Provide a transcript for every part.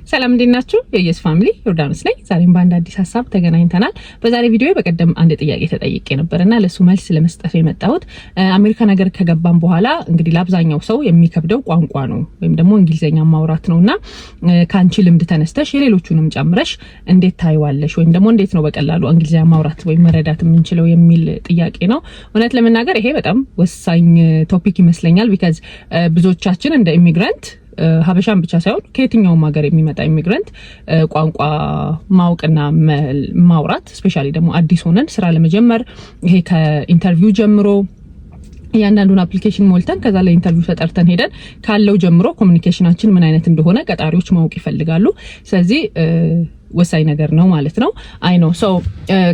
ሰላም እንዴናችሁ የየስ ፋሚሊ ዮርዳኖስ ላይ ዛሬም በአንድ አዲስ ሐሳብ ተገናኝተናል። በዛሬ ቪዲዮ በቀደም አንድ ጥያቄ ተጠይቄ ነበርና ለሱ መልስ ለመስጠት የመጣሁት አሜሪካ ነገር ከገባን በኋላ እንግዲህ ለአብዛኛው ሰው የሚከብደው ቋንቋ ነው ወይም ደግሞ እንግሊዘኛ ማውራት ነውና ካንቺ ልምድ ተነስተሽ የሌሎቹንም ጨምረሽ እንዴት ታይዋለሽ ወይም ደግሞ እንዴት ነው በቀላሉ እንግሊዘኛ ማውራት ወይም መረዳት የምንችለው የሚል ጥያቄ ነው። እውነት ለመናገር ይሄ በጣም ወሳኝ ቶፒክ ይመስለኛል because ብዙዎቻችን እንደ ኢሚግራንት ሀበሻን ብቻ ሳይሆን ከየትኛውም ሀገር የሚመጣ ኢሚግራንት ቋንቋ ማወቅና ማውራት ስፔሻሊ ደግሞ አዲስ ሆነን ስራ ለመጀመር ይሄ ከኢንተርቪው ጀምሮ ያንዳንዱን አፕሊኬሽን ሞልተን ከዛ ላይ ኢንተርቪው ተጠርተን ሄደን ካለው ጀምሮ ኮሙኒኬሽናችን ምን አይነት እንደሆነ ቀጣሪዎች ማወቅ ይፈልጋሉ። ስለዚህ ወሳኝ ነገር ነው ማለት ነው። አይ ኖ ሶ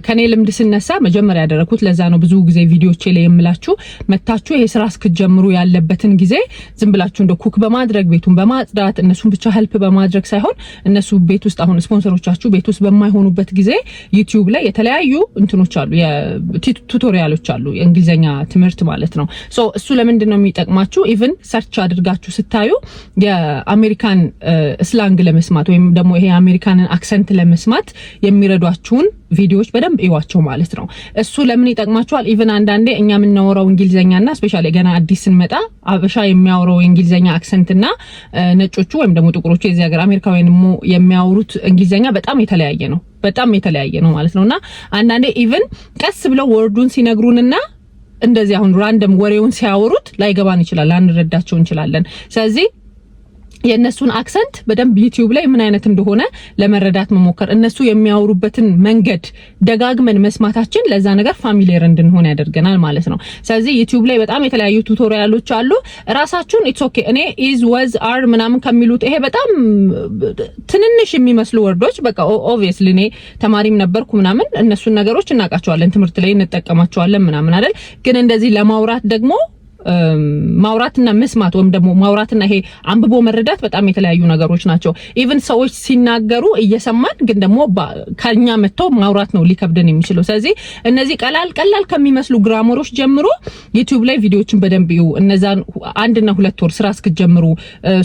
ከኔ ልምድ ስነሳ መጀመሪያ ያደረኩት ለዛ ነው ብዙ ጊዜ ቪዲዮቼ ላይ የምላችሁ መታችሁ ይሄ ስራ እስክትጀምሩ ያለበትን ጊዜ ዝም ብላችሁ እንደ ኩክ በማድረግ ቤቱን በማጽዳት እነሱን ብቻ ሄልፕ በማድረግ ሳይሆን እነሱ ቤት ውስጥ አሁን ስፖንሰሮቻችሁ ቤት ውስጥ በማይሆኑበት ጊዜ ዩቲዩብ ላይ የተለያዩ እንትኖች አሉ የቱቶሪያሎች አሉ የእንግሊዘኛ ትምህርት ማለት ነው። ሶ እሱ ለምንድን ነው የሚጠቅማችሁ ኢቭን ሰርች አድርጋችሁ ስታዩ የአሜሪካን ስላንግ ለመስማት ወይም ደግሞ ይሄ አሜሪካንን አክሰንት ለመስማት የሚረዷችሁን ቪዲዮዎች በደንብ እዩዋቸው ማለት ነው። እሱ ለምን ይጠቅማችኋል? ኢቭን አንዳንዴ እኛ የምናወራው እንግሊዘኛና ስፔሻሊ ገና አዲስ ስንመጣ አበሻ የሚያወራው እንግሊዘኛ አክሰንትና ነጮቹ ወይም ደግሞ ጥቁሮቹ የዚህ ሀገር አሜሪካውያን የሚያወሩት እንግሊዘኛ በጣም የተለያየ ነው ማለት ነውና አንዳንዴ ኢቭን ቀስ ብለው ወርዱን ሲነግሩንና እንደዚህ አሁን ራንደም ወሬውን ሲያወሩት ላይገባን ይችላል፣ አንረዳቸው እንችላለን። ስለዚህ የነሱን አክሰንት በደንብ ዩቲዩብ ላይ ምን አይነት እንደሆነ ለመረዳት መሞከር እነሱ የሚያወሩበትን መንገድ ደጋግመን መስማታችን ለዛ ነገር ፋሚሊየር እንድንሆን ያደርገናል ማለት ነው። ስለዚህ ዩቲዩብ ላይ በጣም የተለያዩ ቱቶሪያሎች አሉ። ራሳችሁን ኢትስ ኦኬ እኔ ኢዝ ወዝ አር ምናምን ከሚሉት ይሄ በጣም ትንንሽ የሚመስሉ ወርዶች በቃ ኦብቪየስሊ እኔ ተማሪም ነበርኩ ምናምን እነሱን ነገሮች እናቃቸዋለን፣ ትምህርት ላይ እንጠቀማቸዋለን ምናምን አይደል። ግን እንደዚህ ለማውራት ደግሞ ማውራትና መስማት ወይም ደግሞ ማውራትና ይሄ አንብቦ መረዳት በጣም የተለያዩ ነገሮች ናቸው። ኢቭን ሰዎች ሲናገሩ እየሰማን ግን ደግሞ ከኛ መተው ማውራት ነው ሊከብደን የሚችለው። ስለዚህ እነዚህ ቀላል ከሚመስሉ ግራመሮች ጀምሮ ዩቲዩብ ላይ ቪዲዮዎችን በደንብ ይዩ። እነዛን 1 እና 2 ወር ስራ እስክትጀምሩ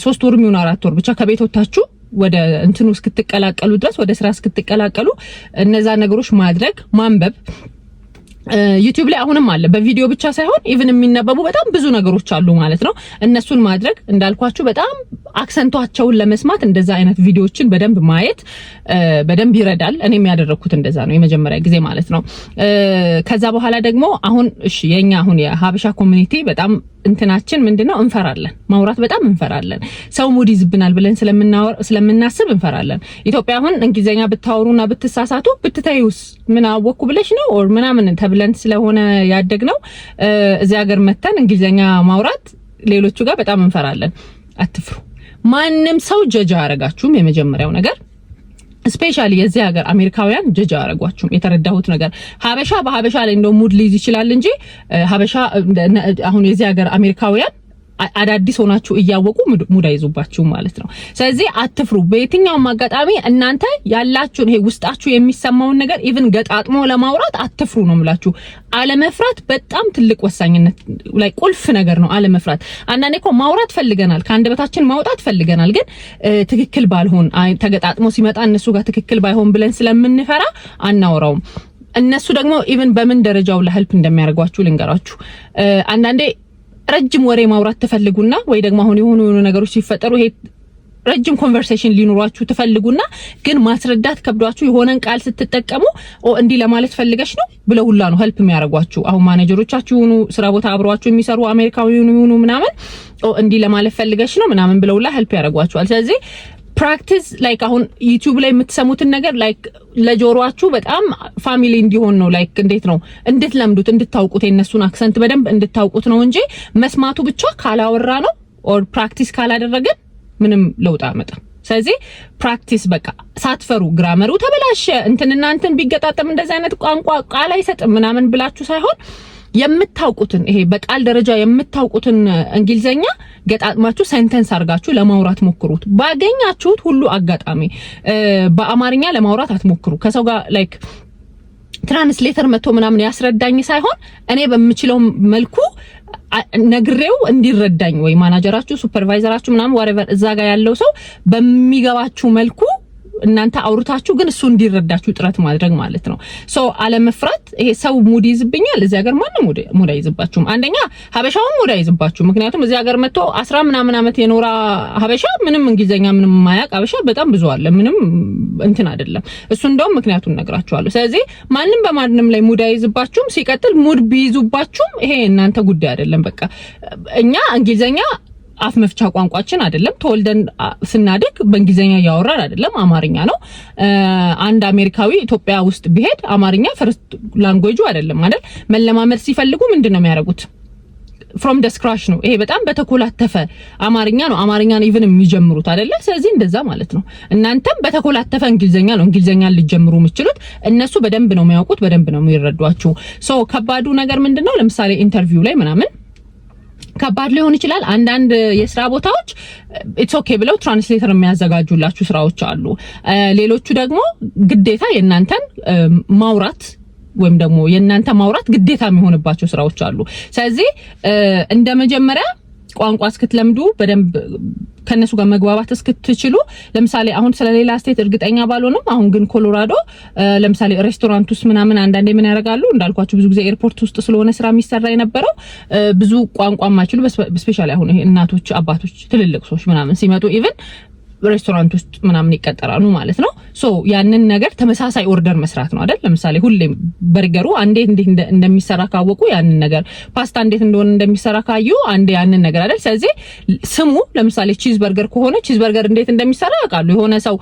3 ወር የሚሆን 4 ወር ብቻ ከቤት ወጣችሁ ወደ እንትኑ እስክትቀላቀሉ ድረስ ወደ ስራ እስክትቀላቀሉ እነዛ ነገሮች ማድረግ ማንበብ ዩቲዩብ ላይ አሁንም አለ በቪዲዮ ብቻ ሳይሆን ኢቭን የሚነበቡ በጣም ብዙ ነገሮች አሉ ማለት ነው። እነሱን ማድረግ እንዳልኳችሁ በጣም አክሰንቷቸውን ለመስማት እንደዛ አይነት ቪዲዮዎችን በደንብ ማየት በደንብ ይረዳል። እኔም ያደረኩት እንደዛ ነው የመጀመሪያ ጊዜ ማለት ነው። ከዛ በኋላ ደግሞ አሁን እሺ የኛ አሁን የሀበሻ ኮሚኒቲ በጣም እንትናችን ምንድነው እንፈራለን፣ ማውራት በጣም እንፈራለን። ሰው ሙድ ይዝብናል ብለን ስለምናስብ እንፈራለን። ኢትዮጵያ አሁን እንግሊዘኛ ብታወሩና ብትሳሳቱ ብትታዩስ ምን አወኩ ብለሽ ነው ኦር ምናምን ተብለን ስለሆነ ያደግነው እዚህ ሀገር መተን እንግሊዘኛ ማውራት ሌሎቹ ጋር በጣም እንፈራለን። አትፍሩ። ማንም ሰው ጀጃ ያረጋችሁም የመጀመሪያው ነገር ስፔሻሊ የዚህ ሀገር አሜሪካውያን ጀጃ ያረጋችሁም የተረዳሁት ነገር ሀበሻ በሀበሻ ላይ እንደው ሙድ ሊይዝ ይችላል እንጂ ሀበሻ አሁን የዚህ ሀገር አሜሪካውያን አዳዲስ ሆናችሁ እያወቁ ሙድ አይዙባችሁ ማለት ነው። ስለዚህ አትፍሩ። በየትኛውም አጋጣሚ እናንተ ያላችሁን ይሄ ውስጣችሁ የሚሰማውን ነገር ኢቭን ገጣጥሞ ለማውራት አትፍሩ ነው የምላችሁ። አለመፍራት በጣም ትልቅ ወሳኝነት ላይ ቁልፍ ነገር ነው። አለመፍራት አንዳንዴ እኮ ማውራት ፈልገናል፣ ከአንደበታችን ማውጣት ፈልገናል፣ ግን ትክክል ባልሆን ተገጣጥሞ ሲመጣ እነሱ ጋር ትክክል ባይሆን ብለን ስለምንፈራ አናወራውም። እነሱ ደግሞ ኢቭን በምን ደረጃው ለሄልፕ እንደሚያደርጓችሁ ልንገራችሁ። አንዳንዴ ረጅም ወሬ ማውራት ተፈልጉና ወይ ደግሞ አሁን የሆኑ ነገሮች ሲፈጠሩ ይሄ ረጅም ኮንቨርሴሽን ሊኖራችሁ ተፈልጉና ግን ማስረዳት ከብዷችሁ የሆነን ቃል ስትጠቀሙ እንዲ ለማለት ፈልገሽ ነው ብለው ሁላ ነው ሄልፕ የሚያደርጓችሁ። አሁን ማኔጀሮቻችሁ ሆኑ ስራ ቦታ አብሯችሁ የሚሰሩ አሜሪካዊውን ሆኑ ምናምን እንዲ ለማለት ፈልገሽ ነው ምናምን ብለው ሁላ ሄልፕ ያደርጓችኋል። ስለዚህ ፕራክቲስ ላይክ አሁን ዩቲዩብ ላይ የምትሰሙትን ነገር ላይክ ለጆሮአችሁ በጣም ፋሚሊ እንዲሆን ነው። ላይክ እንዴት ነው እንድትለምዱት እንድታውቁት የነሱን አክሰንት በደንብ እንድታውቁት ነው እንጂ መስማቱ ብቻ ካላወራ ነው ኦር ፕራክቲስ ካላደረገን ምንም ለውጥ አያመጣም። ስለዚህ ፕራክቲስ በቃ ሳትፈሩ ግራመሩ ተበላሸ እንትና እንትን ቢገጣጠም እንደዛ አይነት ቋንቋ ቃል አይሰጥም ምናምን ብላችሁ ሳይሆን የምታውቁትን ይሄ በቃል ደረጃ የምታውቁትን እንግሊዘኛ ገጣጥማችሁ ሴንተንስ አርጋችሁ ለማውራት ሞክሩት። ባገኛችሁት ሁሉ አጋጣሚ በአማርኛ ለማውራት አትሞክሩ። ከሰው ጋር ላይክ ትራንስሌተር መጥቶ ምናምን ያስረዳኝ ሳይሆን እኔ በምችለው መልኩ ነግሬው እንዲረዳኝ ወይ ማናጀራችሁ ሱፐርቫይዘራችሁ ምናምን whatever እዛ ጋር ያለው ሰው በሚገባችሁ መልኩ እናንተ አውርታችሁ ግን እሱ እንዲረዳችሁ ጥረት ማድረግ ማለት ነው። ሶ አለመፍራት። ይሄ ሰው ሙድ ይዝብኛል እዚህ ሀገር ማንም ሙድ አይዝባችሁም። አንደኛ ሀበሻውን ሙድ አይዝባችሁ። ምክንያቱም እዚህ ሀገር መጥቶ 10 ምናምን አመት የኖራ ሀበሻ ምንም እንግሊዘኛ ምንም ማያቅ ሀበሻ በጣም ብዙ አለ። ምንም እንትን አይደለም እሱ እንደውም ምክንያቱን ነግራችኋለሁ። ስለዚህ ማንም በማንም ላይ ሙድ አይዝባችሁም። ሲቀጥል ሙድ ቢይዙባችሁም ይሄ እናንተ ጉዳይ አይደለም። በቃ እኛ እንግሊዘኛ አፍ መፍቻ ቋንቋችን አይደለም። ተወልደን ስናድግ በእንግሊዘኛ ያወራን አይደለም፣ አማርኛ ነው። አንድ አሜሪካዊ ኢትዮጵያ ውስጥ ቢሄድ አማርኛ ፈርስት ላንጉዌጁ አይደለም አይደል? መለማመድ ሲፈልጉ ምንድነው የሚያደርጉት? from the scratch ነው። ይሄ በጣም በተኮላተፈ አማርኛ ነው። አማርኛን ኢቭን የሚጀምሩት አይደለ? ስለዚህ እንደዛ ማለት ነው። እናንተም በተኮላተፈ እንግሊዘኛ ነው እንግሊዘኛን ልጀምሩ የምትችሉት። እነሱ በደንብ ነው የሚያውቁት፣ በደንብ ነው የሚረዷችሁ። ሶ ከባዱ ነገር ምንድነው? ለምሳሌ ኢንተርቪው ላይ ምናምን ከባድ ሊሆን ይችላል። አንዳንድ የስራ ቦታዎች ኢትስ ኦኬ ብለው ትራንስሌተር የሚያዘጋጁላችሁ ስራዎች አሉ። ሌሎቹ ደግሞ ግዴታ የእናንተን ማውራት ወይም ደግሞ የእናንተ ማውራት ግዴታ የሚሆንባቸው ስራዎች አሉ። ስለዚህ እንደ መጀመሪያ ቋንቋ እስክትለምዱ በደንብ ከነሱ ጋር መግባባት እስክትችሉ ለምሳሌ አሁን ስለሌላ ስቴት እርግጠኛ ባልሆንም አሁን ግን ኮሎራዶ ለምሳሌ ሬስቶራንት ውስጥ ምናምን አንዳንዴ ምን ያደርጋሉ እንዳልኳችሁ ብዙ ጊዜ ኤርፖርት ውስጥ ስለሆነ ስራ የሚሰራ የነበረው ብዙ ቋንቋ ማይችሉ በስፔሻሊ አሁን እናቶች አባቶች ትልልቅ ሰዎች ምናምን ሲመጡ ኢቭን ሬስቶራንት ውስጥ ምናምን ይቀጠራሉ ማለት ነው። ሶ ያንን ነገር ተመሳሳይ ኦርደር መስራት ነው አይደል? ለምሳሌ ሁሌም በርገሩ አንዴ እንዴት እንደሚሰራ ካወቁ ያንን ነገር ፓስታ እንዴት እንደሆነ እንደሚሰራ ካዩ አንዴ ያንን ነገር አይደል? ስለዚህ ስሙ ለምሳሌ ቺዝ በርገር ከሆነ ቺዝ በርገር እንዴት እንደሚሰራ ያውቃሉ። የሆነ ሰው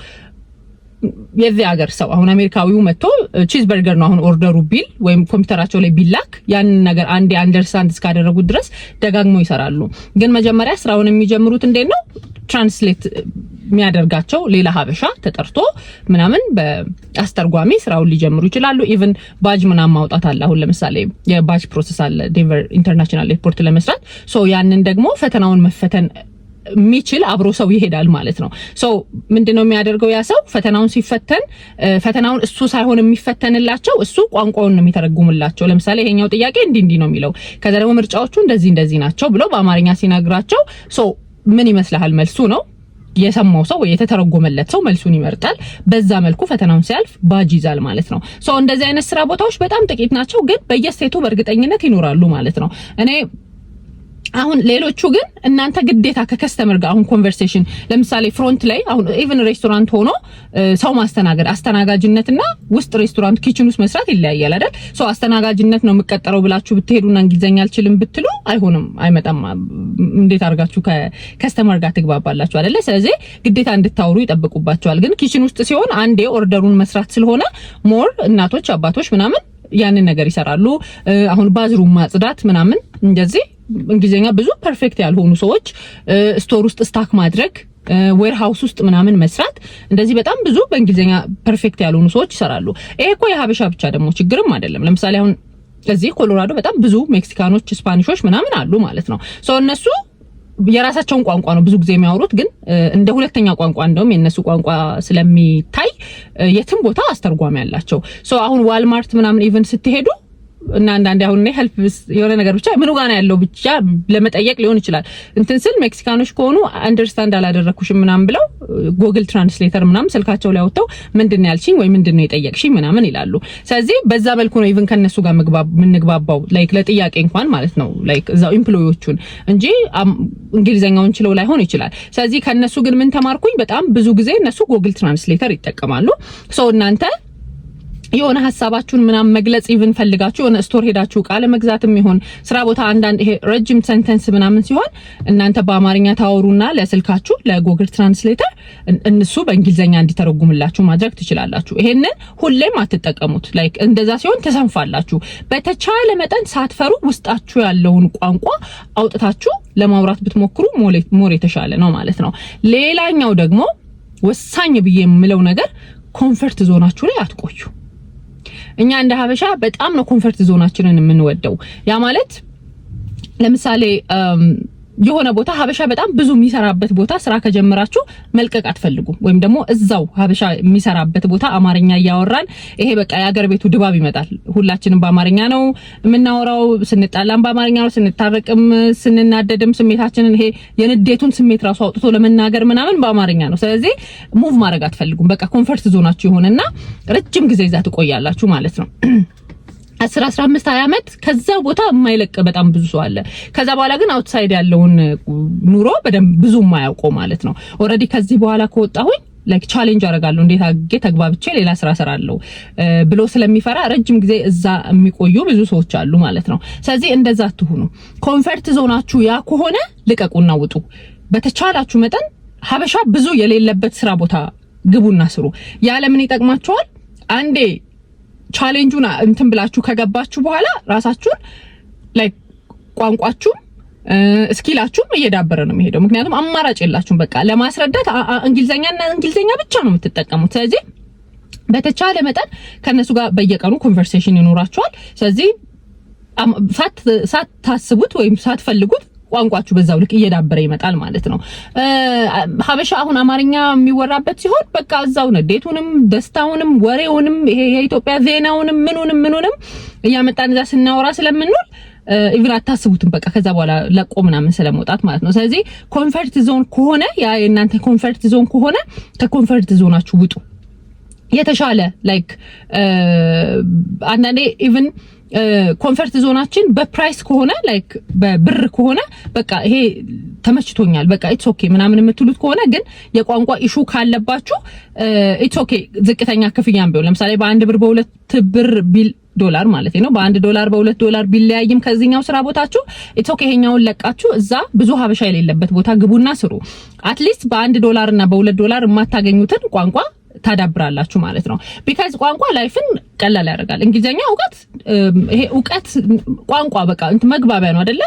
የዚህ ሀገር ሰው አሁን አሜሪካዊው መጥቶ ቺዝ በርገር ነው አሁን ኦርደሩ ቢል ወይም ኮምፒውተራቸው ላይ ቢላክ ያንን ነገር አንዴ አንደርስታንድ እስካደረጉት ድረስ ደጋግሞ ይሰራሉ። ግን መጀመሪያ ስራውን የሚጀምሩት እንዴት ነው? ትራንስሌት የሚያደርጋቸው ሌላ ሀበሻ ተጠርቶ ምናምን በአስተርጓሚ ስራውን ሊጀምሩ ይችላሉ። ኢቭን ባጅ ምናምን ማውጣት አለ። አሁን ለምሳሌ የባጅ ፕሮሰስ አለ ዴንቨር ኢንተርናሽናል ኤርፖርት ለመስራት። ሶ ያንን ደግሞ ፈተናውን መፈተን የሚችል አብሮ ሰው ይሄዳል ማለት ነው። ሶ ምንድነው የሚያደርገው ያ ሰው ፈተናውን ሲፈተን ፈተናውን እሱ ሳይሆን የሚፈተንላቸው እሱ ቋንቋውን ነው የሚተረጉምላቸው። ለምሳሌ ይሄኛው ጥያቄ እንዲህ ነው የሚለው ከዛ ደግሞ ምርጫዎቹ እንደዚህ ናቸው ብሎ በአማርኛ ሲነግራቸው ሶ ምን ይመስልሃል መልሱ ነው የሰማው ሰው ወይ የተተረጎመለት ሰው መልሱን ይመርጣል። በዛ መልኩ ፈተናውን ሲያልፍ ባጅ ይዛል ማለት ነው። ሶ እንደዚህ አይነት ስራ ቦታዎች በጣም ጥቂት ናቸው፣ ግን በየስቴቱ በእርግጠኝነት ይኖራሉ ማለት ነው። እኔ አሁን ሌሎቹ ግን እናንተ ግዴታ ከከስተመር ጋር አሁን ኮንቨርሴሽን ለምሳሌ ፍሮንት ላይ አሁን ኢቭን ሬስቶራንት ሆኖ ሰው ማስተናገድ አስተናጋጅነትና ውስጥ ሬስቶራንት ኪችን ውስጥ መስራት ይለያያል አይደል? ሶ አስተናጋጅነት ነው የምትቀጠረው ብላችሁ ብትሄዱና እንግሊዘኛ አልችልም ብትሉ አይሆንም፣ አይመጣም። እንዴት አድርጋችሁ ከከስተመር ጋር ትግባባላችሁ አይደለ? ስለዚህ ግዴታ እንድታወሩ ይጠብቁባቸዋል። ግን ኪችን ውስጥ ሲሆን አንዴ ኦርደሩን መስራት ስለሆነ ሞር እናቶች አባቶች ምናምን ያንን ነገር ይሰራሉ። አሁን ባዝሩም ማጽዳት ምናምን እንደዚህ እንግሊዘኛ ብዙ ፐርፌክት ያልሆኑ ሰዎች ስቶር ውስጥ ስታክ ማድረግ ዌር ሃውስ ውስጥ ምናምን መስራት እንደዚህ በጣም ብዙ በእንግሊዘኛ ፐርፌክት ያልሆኑ ሰዎች ይሰራሉ። ይሄ እኮ የሀበሻ ብቻ ደግሞ ችግርም አይደለም። ለምሳሌ አሁን እዚህ ኮሎራዶ በጣም ብዙ ሜክሲካኖች ስፓኒሾች ምናምን አሉ ማለት ነው። ሶ እነሱ የራሳቸውን ቋንቋ ነው ብዙ ጊዜ የሚያወሩት፣ ግን እንደ ሁለተኛ ቋንቋ እንደውም የነሱ ቋንቋ ስለሚታይ የትም ቦታ አስተርጓሚ ያላቸው። ሶ አሁን ዋልማርት ምናምን ኢቭን ስትሄዱ እና አንዳንዴ አሁን ነው ሄልፕ የሆነ ነገር ብቻ ምን ጋር ነው ያለው ብቻ ለመጠየቅ ሊሆን ይችላል። እንትን ስል ሜክሲካኖች ከሆኑ አንደርስታንድ አላደረኩሽም ምናምን ብለው ጉግል ትራንስሌተር ምናምን ስልካቸው ላይ አውጥተው ምንድነው ያልሽኝ ወይ ምንድነው የጠየቅሽኝ ምናምን ይላሉ። ስለዚህ በዛ መልኩ ነው ኢቭን ከነሱ ጋር ምንግባባው ላይክ ለጥያቄ እንኳን ማለት ነው ላይክ እዛው ኤምፕሎይዎቹን እንጂ እንግሊዘኛውን ችለው ላይሆን ይችላል። ስለዚህ ከነሱ ግን ምን ተማርኩኝ? በጣም ብዙ ጊዜ እነሱ ጉግል ትራንስሌተር ይጠቀማሉ። ሶ እናንተ የሆነ ሐሳባችሁን ምናምን መግለጽ ኢቭን ፈልጋችሁ የሆነ ስቶር ሄዳችሁ ቃለ መግዛትም ይሁን ስራ ቦታ አንዳንድ ይሄ ረጅም ሰንተንስ ምናምን ሲሆን እናንተ በአማርኛ ታወሩና ለስልካችሁ ለጉግል ትራንስሌተር እነሱ በእንግሊዘኛ እንዲተረጉምላችሁ ማድረግ ትችላላችሁ። ይሄንን ሁሌም አትጠቀሙት። ላይክ እንደዛ ሲሆን ተሰንፋላችሁ። በተቻለ መጠን ሳትፈሩ ውስጣችሁ ያለውን ቋንቋ አውጥታችሁ ለማውራት ብትሞክሩ ሞር የተሻለ ነው ማለት ነው። ሌላኛው ደግሞ ወሳኝ ብዬ የምለው ነገር ኮምፈርት ዞናችሁ ላይ አትቆዩ። እኛ እንደ ሀበሻ በጣም ነው ኮምፈርት ዞናችንን የምንወደው። ያ ማለት ለምሳሌ የሆነ ቦታ ሀበሻ በጣም ብዙ የሚሰራበት ቦታ ስራ ከጀመራችሁ መልቀቅ አትፈልጉም ወይም ደግሞ እዛው ሀበሻ የሚሰራበት ቦታ አማርኛ እያወራን ይሄ በቃ የሀገር ቤቱ ድባብ ይመጣል። ሁላችንም በአማርኛ ነው የምናወራው፣ ስንጣላም በአማርኛ ነው፣ ስንታረቅም ስንናደድም ስሜታችንን ይሄ የንዴቱን ስሜት ራሱ አውጥቶ ለመናገር ምናምን በአማርኛ ነው። ስለዚህ ሙቭ ማድረግ አትፈልጉም። በቃ ኮምፎርት ዞናችሁ ይሆንና ረጅም ጊዜ እዛ ትቆያላችሁ ማለት ነው። 10 15 20 አመት ከዛ ቦታ የማይለቅ በጣም ብዙ ሰው አለ። ከዛ በኋላ ግን አውትሳይድ ያለውን ኑሮ በደንብ ብዙ የማያውቀው ማለት ነው። ኦሬዲ ከዚህ በኋላ ከወጣሁኝ ላይክ ቻሌንጅ አደርጋለሁ እንዴት አድርጌ ተግባብቼ ሌላ ስራ ሰራለሁ ብሎ ስለሚፈራ ረጅም ጊዜ እዛ የሚቆዩ ብዙ ሰዎች አሉ ማለት ነው። ስለዚህ እንደዛ አትሁኑ። ኮምፎርት ዞናችሁ ያ ከሆነ ልቀቁና ውጡ። በተቻላችሁ መጠን ሀበሻ ብዙ የሌለበት ስራ ቦታ ግቡና ስሩ። ያለ ምን ይጠቅማችኋል? አንዴ ቻሌንጁን እንትን ብላችሁ ከገባችሁ በኋላ ራሳችሁን ላይክ ቋንቋችሁ ስኪላችሁም እየዳበረ ነው የሚሄደው። ምክንያቱም አማራጭ የላችሁም። በቃ ለማስረዳት እንግሊዘኛ ብቻ ነው የምትጠቀሙት። ስለዚህ በተቻለ መጠን ከነሱ ጋር በየቀኑ ኮንቨርሴሽን ይኖራችኋል። ስለዚህ ሳታስቡት ወይም ሳትፈልጉት ቋንቋችሁ በዛው ልክ እየዳበረ ይመጣል ማለት ነው። ሀበሻ አሁን አማርኛ የሚወራበት ሲሆን በቃ እዛው ንዴቱንም ደስታውንም ወሬውንም ይሄ የኢትዮጵያ ዜናውንም ምኑንም እያመጣን እዛ ስናወራ ስለምንውል ኢቭን አታስቡትም። በቃ ከዛ በኋላ ለቆ ምናምን ስለመውጣት ማለት ነው። ስለዚህ ኮምፎርት ዞን ከሆነ ያ የእናንተ ኮምፎርት ዞን ከሆነ ከኮምፎርት ዞናችሁ ውጡ። የተሻለ ላይክ አንዳንዴ ኢቭን ኮምፎርት ዞናችን በፕራይስ ከሆነ ላይክ በብር ከሆነ በቃ ይሄ ተመችቶኛል በቃ ኢትስ ኦኬ ምናምን የምትሉት ከሆነ ግን የቋንቋ ኢሹ ካለባችሁ ኢትስ ኦኬ ዝቅተኛ ክፍያም ቢሆን ለምሳሌ በአንድ ብር በሁለት ብር ዶላር ማለት ነው በአንድ ዶላር በሁለት ዶላር ቢለያይም ከዚህኛው ስራ ቦታችሁ ኢትስ ኦኬ ይሄኛውን ለቃችሁ እዛ ብዙ ሀበሻ የሌለበት ቦታ ግቡና ስሩ። አትሊስት በአንድ ዶላር እና በሁለት ዶላር የማታገኙትን ቋንቋ ታዳብራላችሁ ማለት ነው። ቢካዝ ቋንቋ ላይፍን ቀላል ያደርጋል። እንግሊዘኛ እውቀት ቋንቋ በቃ መግባቢያ ነው አይደለ?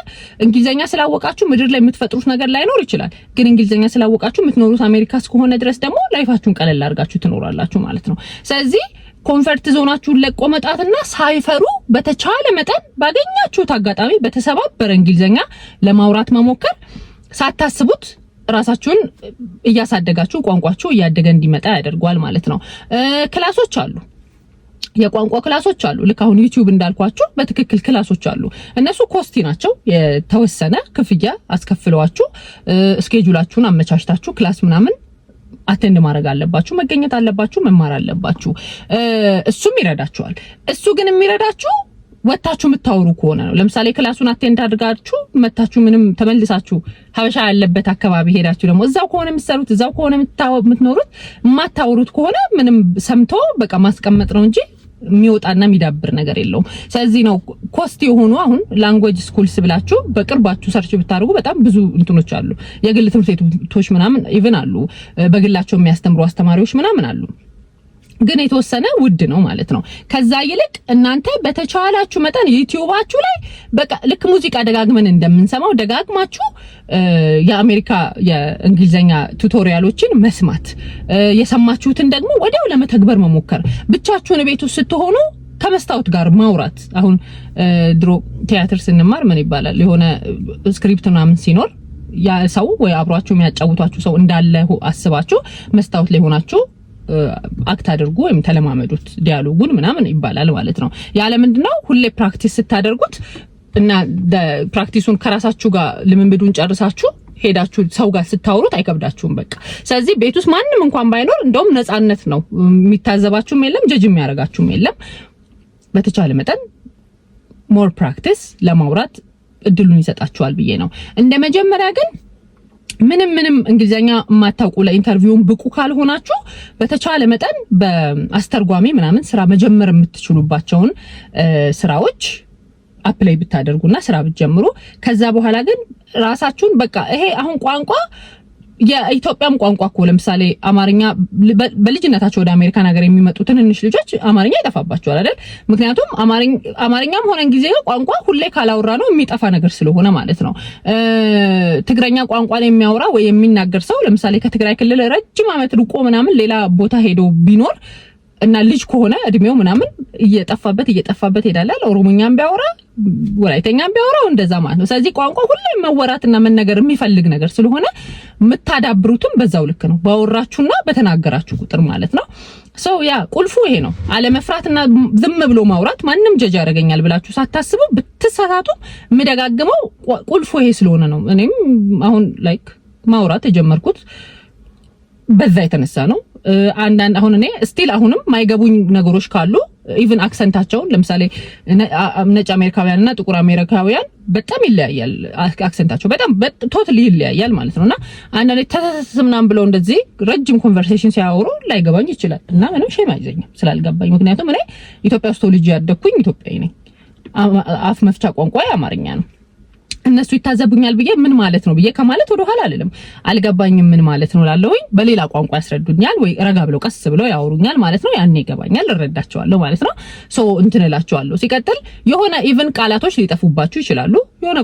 እንግሊዘኛ ስላወቃችሁ ምድር ላይ የምትፈጥሩት ነገር ላይኖር ይችላል። ግን እንግሊዘኛ ስላወቃችሁ የምትኖሩት አሜሪካ እስከሆነ ድረስ ደግሞ ላይፋችሁን ቀለል አድርጋችሁ ትኖራላችሁ ማለት ነው። ስለዚህ ኮምፎርት ዞናችሁን ለቆ መጣትና ሳይፈሩ በተቻለ መጠን ባገኛችሁት አጋጣሚ በተሰባበረ እንግሊዘኛ ለማውራት መሞከር ሳታስቡት ራሳችሁን እያሳደጋችሁ ቋንቋችሁ እያደገ እንዲመጣ ያደርጋል ማለት ነው። ክላሶች አሉ፣ የቋንቋ ክላሶች አሉ። ልክ አሁን ዩቲዩብ እንዳልኳችሁ በትክክል ክላሶች አሉ። እነሱ ኮስቲ ናቸው። የተወሰነ ክፍያ አስከፍለዋችሁ ስኬጁላችሁን አመቻችታችሁ ክላስ ምናምን አቴንድ ማድረግ አለባችሁ፣ መገኘት አለባችሁ፣ መማር አለባችሁ። እሱም ይረዳችኋል። እሱ ግን የሚረዳችሁ ወጣችሁ የምታወሩ ከሆነ ነው። ለምሳሌ ክላሱን አቴንድ አድርጋችሁ መታችሁ ምንም ተመልሳችሁ ሀበሻ ያለበት አካባቢ ሄዳችሁ ደግሞ እዛው ከሆነ የምትሰሩት እዛው ከሆነ የምትኖሩት የማታወሩት ከሆነ ምንም ሰምቶ በቃ ማስቀመጥ ነው እንጂ የሚወጣና የሚዳብር ነገር የለውም። ስለዚህ ነው ኮስት የሆኑ አሁን ላንጉዌጅ ስኩልስ ብላችሁ በቅርባችሁ ሰርች ብታደርጉ በጣም ብዙ እንትኖች አሉ። የግል ትምህርት ቤቶች ምናምን ኢቭን አሉ፣ በግላቸው የሚያስተምሩ አስተማሪዎች ምናምን አሉ። ግን የተወሰነ ውድ ነው ማለት ነው። ከዛ ይልቅ እናንተ በተቻላችሁ መጠን ዩቲዩባችሁ ላይ በቃ ልክ ሙዚቃ ደጋግመን እንደምንሰማው ደጋግማችሁ የአሜሪካ የእንግሊዘኛ ቱቶሪያሎችን መስማት፣ የሰማችሁትን ደግሞ ወዲያው ለመተግበር መሞከር። ብቻችሁን ቤት ውስጥ ስትሆኑ ከመስታወት ጋር ማውራት። አሁን ድሮ ቲያትር ስንማር ምን ይባላል የሆነ ስክሪፕት ምናምን ሲኖር ያ ሰው ወይ አብሯችሁ የሚያጫውቷችሁ ሰው እንዳለ አስባችሁ መስታወት ላይ ሆናችሁ አክት አድርጉ ወይም ተለማመዱት ዲያሎጉን ምናምን ይባላል ማለት ነው። ያለ ምንድነው ሁሌ ፕራክቲስ ስታደርጉት እና ፕራክቲሱን ከራሳችሁ ጋር ልምምዱን ጨርሳችሁ ሄዳችሁ ሰው ጋር ስታወሩት አይከብዳችሁም በቃ። ስለዚህ ቤት ውስጥ ማንንም እንኳን ባይኖር እንደውም ነፃነት ነው። የሚታዘባችሁም የለም፣ ጀጅ የሚያደርጋችሁም የለም። በተቻለ መጠን ሞር ፕራክቲስ ለማውራት እድሉን ይሰጣችኋል ብዬ ነው። እንደ መጀመሪያ ግን ምንም እንግሊዘኛ የማታውቁ ለኢንተርቪውን ብቁ ካልሆናችሁ በተቻለ መጠን በአስተርጓሚ ምናምን ስራ መጀመር የምትችሉባቸውን ስራዎች አፕላይ ብታደርጉና ስራ ብትጀምሩ ከዛ በኋላ ግን ራሳችሁን በቃ ይሄ አሁን ቋንቋ የኢትዮጵያም ቋንቋ እኮ ለምሳሌ አማርኛ በልጅነታቸው ወደ አሜሪካ ነገር የሚመጡ ትንንሽ ልጆች አማርኛ ይጠፋባቸዋል አይደል? ምክንያቱም አማርኛም ሆነ እንግሊዝኛ ቋንቋ ሁሌ ካላወራ ነው የሚጠፋ ነገር ስለሆነ ማለት ነው። ትግረኛ ቋንቋ ላይ የሚያወራ ወይ የሚናገር ሰው ለምሳሌ ከትግራይ ክልል ረጅም ዓመት ርቆ ምናምን ሌላ ቦታ ሄዶ ቢኖር እና ልጅ ከሆነ እድሜው ምናምን እየጠፋበት ሄዳል። ኦሮሞኛም ቢያወራ ወላይተኛም ቢያወራው እንደዛ ማለት ነው። ስለዚህ ቋንቋ ሁሌም መወራትና መነገር የሚፈልግ ነገር ስለሆነ የምታዳብሩትም በዛው ልክ ነው፣ ባወራችሁና በተናገራችሁ ቁጥር ማለት ነው። ያ ቁልፉ ይሄ ነው። አለመፍራትና ዝም ብሎ ማውራት። ማንም ጀጅ ያደርገኛል ብላችሁ ሳታስቡ ብትሳሳቱ የምደጋግመው ቁልፉ ይሄ ስለሆነ ነው። እኔም አሁን ላይክ ማውራት የጀመርኩት በዛ የተነሳ ነው። አንዳንድ አሁን እኔ ስቲል አሁንም ማይገቡኝ ነገሮች ካሉ ኢቭን አክሰንታቸውን ለምሳሌ ነጭ አሜሪካውያንና ጥቁር አሜሪካውያን በጣም ይለያያል። አክሰንታቸው በጣም ቶታሊ ይለያያል ማለት ነውና አንዳንዴ ተሰምናም ብለው እንደዚህ ረጅም ኮንቨርሴሽን ሲያወሩ ላይገባኝ ይችላል እና ምንም ሼም አይዘኝም ስላልገባኝ። ምክንያቱም እኔ ኢትዮጵያ ውስጥ ልጅ ያደኩኝ ኢትዮጵያዊ ነኝ። አፍ መፍቻ ቋንቋ አማርኛ ነው። እነሱ ይታዘቡኛል ብዬ ምን ማለት ነው ብዬ ከማለት ወደ ኋላ አልልም። አልገባኝም ምን ማለት ነው ላለሁኝ በሌላ ቋንቋ ያስረዱኛል ወይ ረጋ ብለው ቀስ ብለው ያወሩኛል ማለት ነው። ያኔ ይገባኛል፣ እረዳቸዋለሁ ማለት ነው። እንትን እላቸዋለሁ። ሲቀጥል የሆነ ኢቭን ቃላቶች ሊጠፉባችሁ ይችላሉ። የሆነ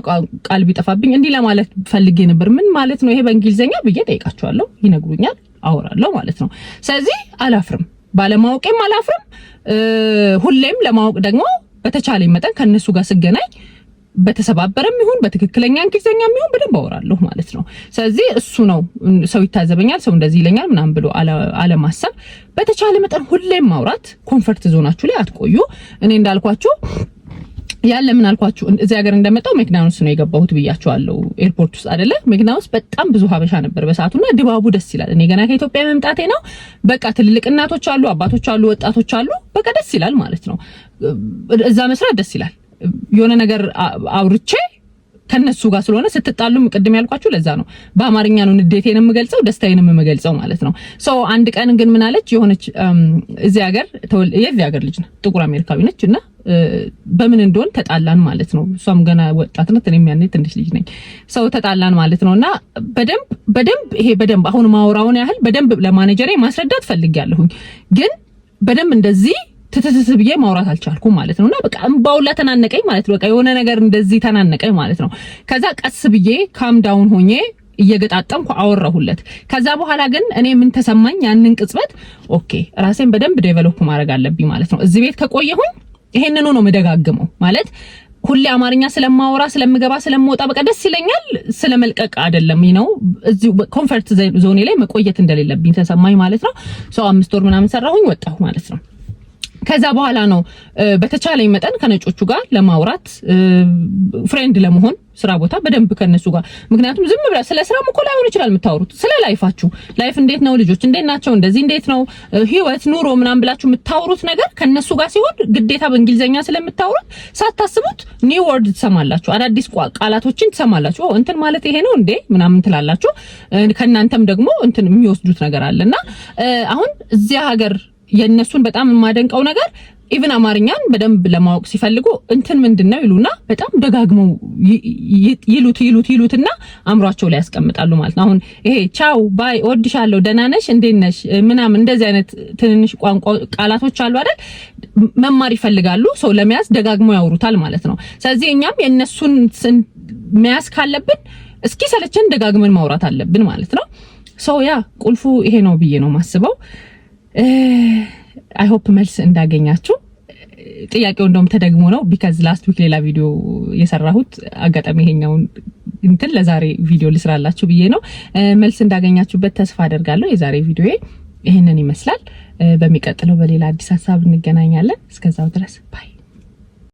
ቃል ቢጠፋብኝ እንዲህ ለማለት ፈልጌ ነበር ምን ማለት ነው ይሄ በእንግሊዘኛ ብዬ ጠይቃቸዋለሁ። ይነግሩኛል፣ አወራለሁ ማለት ነው። ስለዚህ አላፍርም፣ ባለማወቄም አላፍርም። ሁሌም ለማወቅ ደግሞ በተቻለኝ መጠን ከነሱ ጋር ስገናኝ በተሰባበረም ይሁን በትክክለኛ እንግሊዘኛም ይሁን በደንብ አወራለሁ ማለት ነው። ስለዚህ እሱ ነው ሰው ይታዘበኛል፣ ሰው እንደዚህ ይለኛል ምናምን ብሎ አለማሰብ። በተቻለ መጠን ሁሌም ማውራት። ኮንፈርት ዞናችሁ ላይ አትቆዩ። እኔ እንዳልኳችሁ ያለ ምን አልኳችሁ እዚህ ሀገር እንደመጣው ሜክዳኖስ ነው የገባሁት ብያችኋለሁ። ኤርፖርት ውስጥ አይደለ ሜክዳኖስ በጣም ብዙ ሀበሻ ነበር በሰዓቱና ድባቡ ደስ ይላል። እኔ ገና ከኢትዮጵያ መምጣቴ ነው። በቃ ትልልቅ እናቶች አሉ፣ አባቶች አሉ፣ ወጣቶች አሉ። በቃ ደስ ይላል ማለት ነው። እዛ መስራት ደስ ይላል። የሆነ ነገር አውርቼ ከነሱ ጋር ስለሆነ ስትጣሉም ቅድም ያልኳችሁ ለዛ ነው። በአማርኛ ነው ንዴቴን የምገልጸው ደስታዬን የምገልጸው ማለት ነው። አንድ ቀን ግን ምን አለች የሆነች እዚህ ሀገር የዚህ ሀገር ልጅ ነው፣ ጥቁር አሜሪካዊ ነች እና በምን እንደሆነ ተጣላን ማለት ነው። እሷም ገና ወጣት ናት፣ እኔም ያኔ ትንሽ ልጅ ነኝ። ተጣላን ማለት ነውና በደንብ አሁን ማውራውን ያህል በደንብ ለማኔጀሬ ማስረዳት ፈልጊያለሁኝ። ግን በደንብ እንደዚህ ትትትብዬ ማውራት አልቻልኩም ማለት ነውና በቃ እንባውላ ተናነቀኝ ማለት ነው። በቃ የሆነ ነገር እንደዚህ ተናነቀኝ ማለት ነው። ከዛ ቀስ ብዬ ካም ዳውን ሆኜ እየገጣጠምኩ አወራሁለት። ከዛ በኋላ ግን እኔ ምን ተሰማኝ ያንን ቅጽበት ኦኬ ራሴን በደንብ ዴቨሎፕ ማድረግ አለብኝ ማለት ነው። እዚህ ቤት ከቆየሁኝ ይሄንን ነው መደጋግመው ማለት ሁሌ አማርኛ ስለማወራ ስለምገባ ስለምወጣ በቃ ደስ ይለኛል። ስለመልቀቅ አይደለም ነው እዚህ ኮንፈርት ዞኔ ላይ መቆየት እንደሌለብኝ ተሰማኝ ማለት ነው። 5 ወር ምናምን ሰራሁኝ ወጣሁ ማለት ነው። ከዛ በኋላ ነው በተቻለኝ መጠን ከነጮቹ ጋር ለማውራት ፍሬንድ ለመሆን ስራ ቦታ በደንብ ከነሱ ጋር። ምክንያቱም ዝም ብላ ስለ ስራ እኮ ላይሆን ይችላል የምታወሩት፣ ስለ ላይፋችሁ፣ ላይፍ እንዴት ነው፣ ልጆች እንዴት ናቸው፣ እንደዚህ እንዴት ነው ህይወት፣ ኑሮ ምናምን ብላችሁ የምታወሩት ነገር ከነሱ ጋር ሲሆን ግዴታ በእንግሊዘኛ ስለምታወሩት ሳታስቡት ኒው ወርድ ትሰማላችሁ፣ አዳዲስ ቃላቶችን ትሰማላችሁ። እንትን ማለት ይሄ ነው እንዴ ምናምን ትላላችሁ። ከናንተም ደግሞ እንትን የሚወስዱት ነገር አለና አሁን እዚያ ሀገር የነሱን በጣም የማደንቀው ነገር ኢቭን አማርኛን በደንብ ለማወቅ ሲፈልጉ እንትን ምንድነው ይሉና በጣም ደጋግመው ይሉትና አምሯቸው ላይ ያስቀምጣሉ ማለት ነው። አሁን ይሄ ቻው ባይ ወድሻለሁ ደህና ነሽ እንዴት ነሽ ምናምን እንደዚህ አይነት ትንንሽ ቋንቋ ቃላቶች አሉ አይደል መማር ይፈልጋሉ። ሰው ለመያዝ ደጋግመው ያወሩታል ማለት ነው። ስለዚህ እኛም የነሱን መያዝ ካለብን እስኪ ሰለቸን ደጋግመን ማውራት አለብን ማለት ነው። ያ ቁልፉ ይሄ ነው ብዬ ነው ማስበው። አይ ሆፕ መልስ እንዳገኛችሁ። ጥያቄው እንደውም ተደግሞ ነው ቢካዝ ላስት ዊክ ሌላ ቪዲዮ የሰራሁት አጋጣሚ ይሄኛውን እንትን ለዛሬ ቪዲዮ ልስራላችሁ ብዬ ነው። መልስ እንዳገኛችሁበት ተስፋ አደርጋለሁ። የዛሬ ቪዲዮ ይሄንን ይመስላል። በሚቀጥለው በሌላ አዲስ ሀሳብ እንገናኛለን። እስከዛው ድረስ ባይ